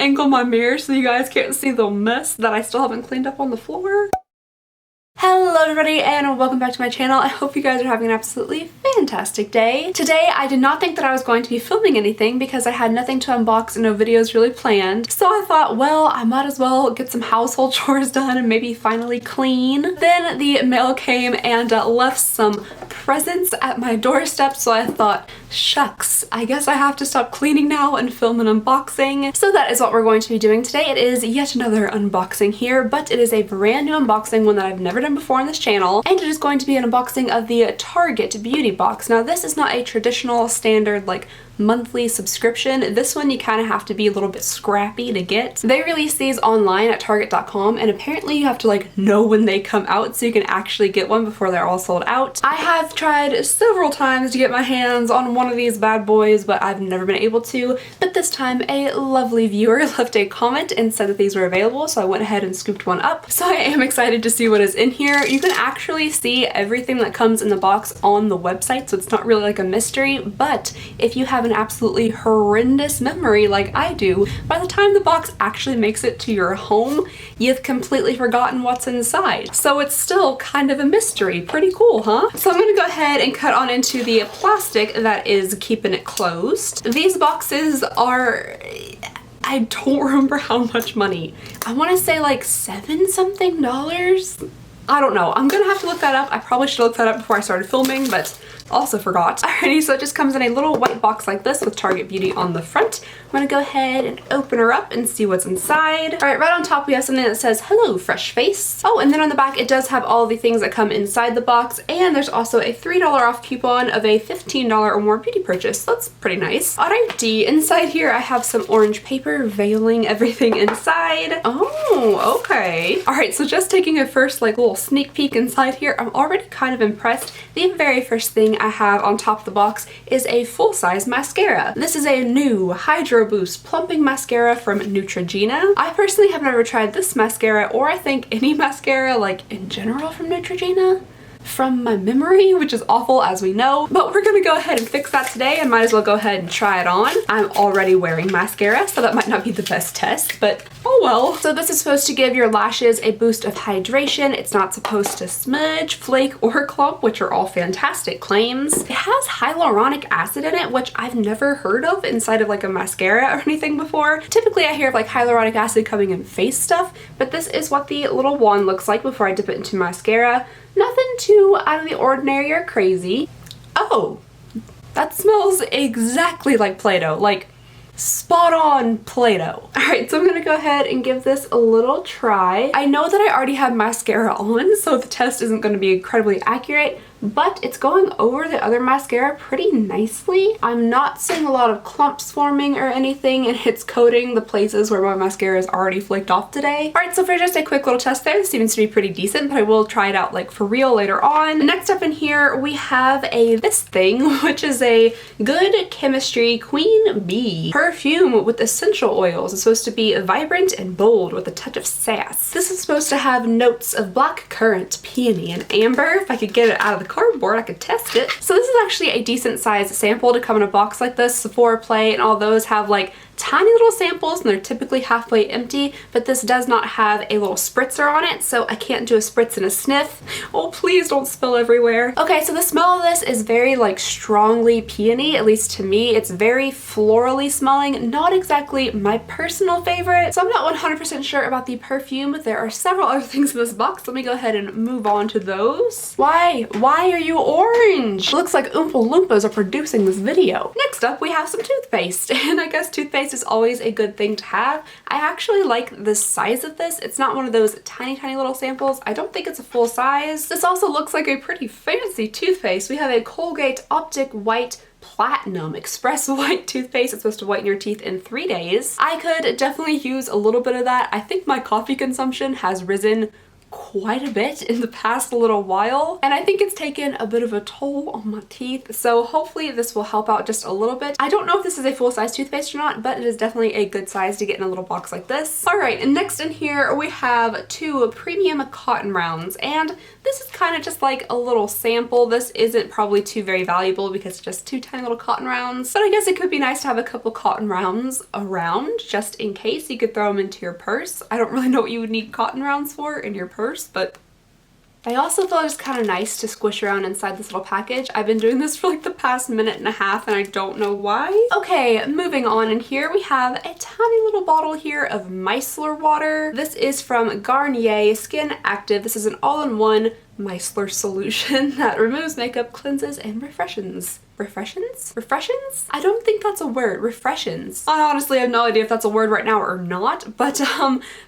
angle my mirror so you guys can't see the mess that I still haven't cleaned up on the floor. Hello everybody and welcome back to my channel. I hope you guys are having an absolutely fantastic day. Today I did not think that I was going to be filming anything because I had nothing to unbox and no videos really planned. So I thought, well, I might as well get some household chores done and maybe finally clean. Then the mail came and left some presents at my doorstep, so I thought, shucks, I guess I have to stop cleaning now and film an unboxing. So that is what we're going to be doing today. It is yet another unboxing here, but it is a brand new unboxing, one that I've never done before on this channel, and it is going to be an unboxing of the Target beauty box. Now this is not a traditional standard like monthly subscription. This one you kind of have to be a little bit scrappy to get. They release these online at target.com and apparently you have to like know when they come out so you can actually get one before they're all sold out. I have tried several times to get my hands on one of these bad boys, but I've never been able to. But this time a lovely viewer left a comment and said that these were available, so I went ahead and scooped one up. So I am excited to see what is in here. You can actually see everything that comes in the box on the website, so it's not really like a mystery, but if you have an absolutely horrendous memory like I do, by the time the box actually makes it to your home, you've completely forgotten what's inside. So it's still kind of a mystery. Pretty cool, huh? So I'm gonna go ahead and cut on into the plastic that is keeping it closed. These boxes are, I don't remember how much money. I want to say like $7 something. I don't know. I'm gonna have to look that up. I probably should look that up before I started filming, but also forgot. Alrighty, so it just comes in a little white box like this with Target Beauty on the front. I'm gonna go ahead and open her up and see what's inside. Alright, right on top we have something that says, "Hello, fresh face." Oh, and then on the back it does have all the things that come inside the box, and there's also a $3 off coupon of a $15 or more beauty purchase. So that's pretty nice. Alrighty, inside here I have some orange paper veiling everything inside. Oh, okay. Alright, so just taking a first like little sneak peek inside here, I'm already kind of impressed. The very first thing I have on top of the box is a full-size mascara. This is a new Hydro Boost Plumping Mascara from Neutrogena. I personally have never tried this mascara, or I think any mascara like in general from Neutrogena, from my memory, which is awful as we know, but we're gonna go ahead and fix that today and might as well go ahead and try it on. I'm already wearing mascara, so that might not be the best test, but oh well. So this is supposed to give your lashes a boost of hydration. It's not supposed to smudge, flake, or clump, which are all fantastic claims. It has hyaluronic acid in it, which I've never heard of inside of like a mascara or anything before. Typically I hear of like hyaluronic acid coming in face stuff, but this is what the little wand looks like before I dip it into mascara. Nothing too out of the ordinary or crazy. Oh, that smells exactly like Play-Doh, like spot on Play-Doh. Alright, so I'm gonna go ahead and give this a little try. I know that I already have mascara on, so the test isn't gonna be incredibly accurate, but it's going over the other mascara pretty nicely. I'm not seeing a lot of clumps forming or anything, and it's coating the places where my mascara is already flaked off today. Alright, so for just a quick little test there, this seems to be pretty decent, but I will try it out like for real later on. Next up in here, we have this thing, which is a Good Chemistry Queen Bee perfume with essential oils. It's supposed to be vibrant and bold with a touch of sass. This is supposed to have notes of black currant, peony, and amber. If I could get it out of the cardboard, I could test it. So this is actually a decent sized sample to come in a box like this. Sephora, Play, and all those have like tiny little samples and they're typically halfway empty, but this does not have a little spritzer on it, so I can't do a spritz and a sniff. Oh, please don't spill everywhere. Okay, so the smell of this is very like strongly peony, at least to me. It's very florally smelling, not exactly my personal favorite, so I'm not 100% sure about the perfume. There are several other things in this box. Let me go ahead and move on to those. Why are you orange? It looks like Oompa Loompas are producing this video. Next up, we have some toothpaste, and I guess toothpaste is always a good thing to have. I actually like the size of this. It's not one of those tiny little samples. I don't think it's a full size. This also looks like a pretty fancy toothpaste. We have a Colgate Optic White Platinum Express White toothpaste. It's supposed to whiten your teeth in 3 days. I could definitely use a little bit of that. I think my coffee consumption has risen quite a bit in the past little while, and I think it's taken a bit of a toll on my teeth, so hopefully this will help out just a little bit. I don't know if this is a full-size toothpaste or not, but it is definitely a good size to get in a little box like this. Alright, and next in here we have 2 premium cotton rounds, and this is kind of just like a little sample. This isn't probably too very valuable because it's just 2 tiny little cotton rounds, but I guess it could be nice to have a couple cotton rounds around just in case. You could throw them into your purse. I don't really know what you would need cotton rounds for in your purse, but I also thought it was kind of nice to squish around inside this little package. I've been doing this for like the past minute and a half and I don't know why. Okay, moving on, and here we have a tiny little bottle here of micellar water. This is from Garnier Skin Active. This is an all-in-one micellar solution that removes makeup, cleanses, and refreshes. Refreshes? I don't think that's a word. Refreshes. I honestly have no idea if that's a word right now or not, but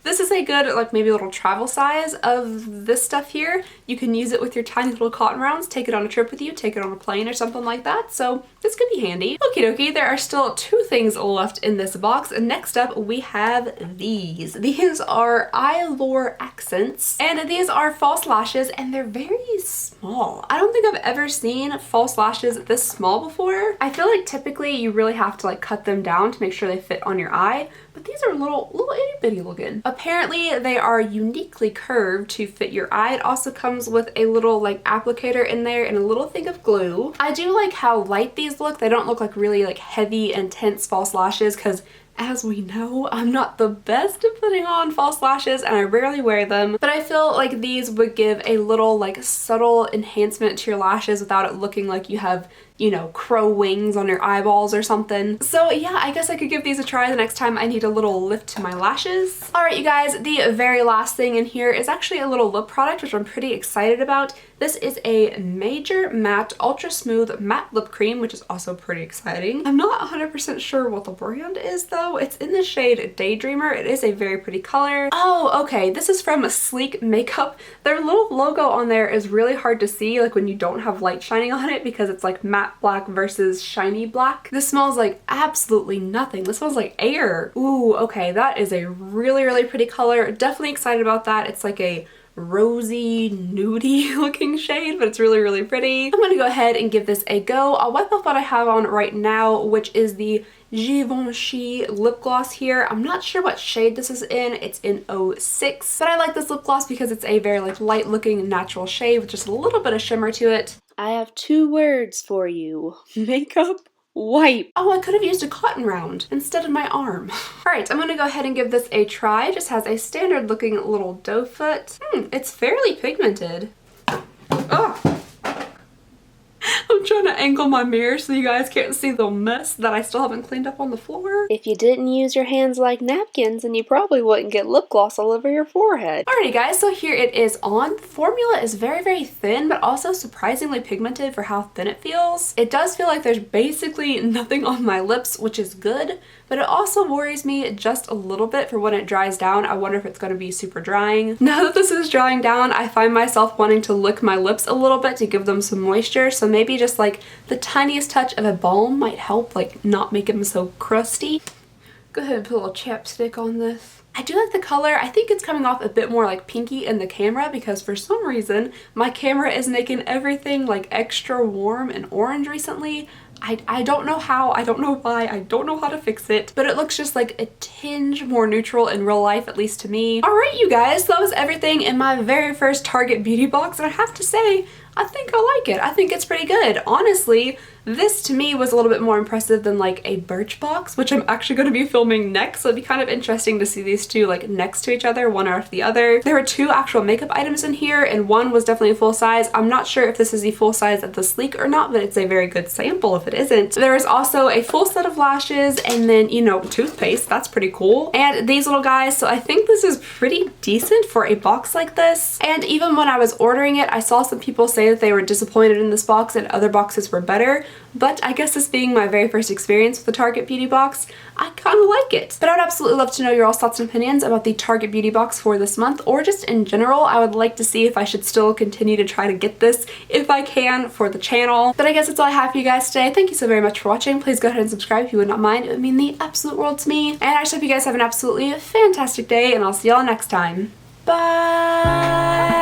this is a good, like, maybe a little travel size of this stuff here. You can use it with your tiny little cotton rounds, take it on a trip with you, take it on a plane or something like that, so this could be handy. Okie dokie, there are still 2 things left in this box, and next up we have these. These are Eyelure Accents, and these are false lashes, and they're very small. I don't think I've ever seen false lashes this small before. I feel like typically you really have to like cut them down to make sure they fit on your eye, but these are little itty bitty looking. Apparently they are uniquely curved to fit your eye. It also comes with a little like applicator in there and a little thing of glue. I do like how light these look. They don't look like really like heavy, intense false lashes because, as we know, I'm not the best at putting on false lashes and I rarely wear them, but I feel like these would give a little like subtle enhancement to your lashes without it looking like you have, you know, crow wings on your eyeballs or something. So yeah, I guess I could give these a try the next time I need a little lift to my lashes. Alright you guys, the very last thing in here is actually a little lip product which I'm pretty excited about. This is a Major Matte Ultra Smooth Matte Lip Cream, which is also pretty exciting. I'm not 100% sure what the brand is though. It's in the shade Daydreamer. It is a very pretty color. Oh, okay, this is from Sleek Makeup. Their little logo on there is really hard to see like when you don't have light shining on it because it's like matte black versus shiny black. This smells like absolutely nothing. This smells like air. Ooh, okay, that is a really, really pretty color. Definitely excited about that. It's like a rosy, nudie looking shade, but it's really, really pretty. I'm gonna go ahead and give this a go. I'll wipe off what I have on right now, which is the Givenchy lip gloss here. I'm not sure what shade this is in. It's in 06, but I like this lip gloss because it's a very like light looking natural shade with just a little bit of shimmer to it. I have 2 words for you. Makeup wipe. Oh, I could have used a cotton round instead of my arm. Alright, I'm gonna go ahead and give this a try. It just has a standard looking little doe foot. It's fairly pigmented. Oh! I'm trying to angle my mirror so you guys can't see the mess that I still haven't cleaned up on the floor. If you didn't use your hands like napkins, then you probably wouldn't get lip gloss all over your forehead. Alrighty guys, so here it is on. The formula is very, very thin, but also surprisingly pigmented for how thin it feels. It does feel like there's basically nothing on my lips, which is good, but it also worries me just a little bit for when it dries down. I wonder if it's going to be super drying. Now that this is drying down, I find myself wanting to lick my lips a little bit to give them some moisture, so maybe just like the tiniest touch of a balm might help, like not make them so crusty. Go ahead and put a little chapstick on this. I do like the color. I think it's coming off a bit more like pinky in the camera because for some reason my camera is making everything like extra warm and orange recently. I don't know how, I don't know why, I don't know how to fix it, but it looks just like a tinge more neutral in real life, at least to me. Alright you guys, so that was everything in my very first Target beauty box, and I have to say, I think I like it. I think it's pretty good. Honestly, this to me was a little bit more impressive than like a Birchbox, which I'm actually going to be filming next, so it'd be kind of interesting to see these two like next to each other, one after the other. There were 2 actual makeup items in here, and one was definitely a full size. I'm not sure if this is the full size of the Sleek or not, but it's a very good sample if it isn't. There is also a full set of lashes, and then, you know, toothpaste. That's pretty cool. And these little guys, so I think this is pretty decent for a box like this. And even when I was ordering it, I saw some people say that they were disappointed in this box and other boxes were better, but I guess this being my very first experience with the Target beauty box, I kind of like it. But I would absolutely love to know your all's thoughts and opinions about the Target beauty box for this month, or just in general. I would like to see if I should still continue to try to get this if I can for the channel. But I guess that's all I have for you guys today. Thank you so very much for watching. Please go ahead and subscribe if you would not mind. It would mean the absolute world to me. And I just hope you guys have an absolutely fantastic day, and I'll see y'all next time. Bye.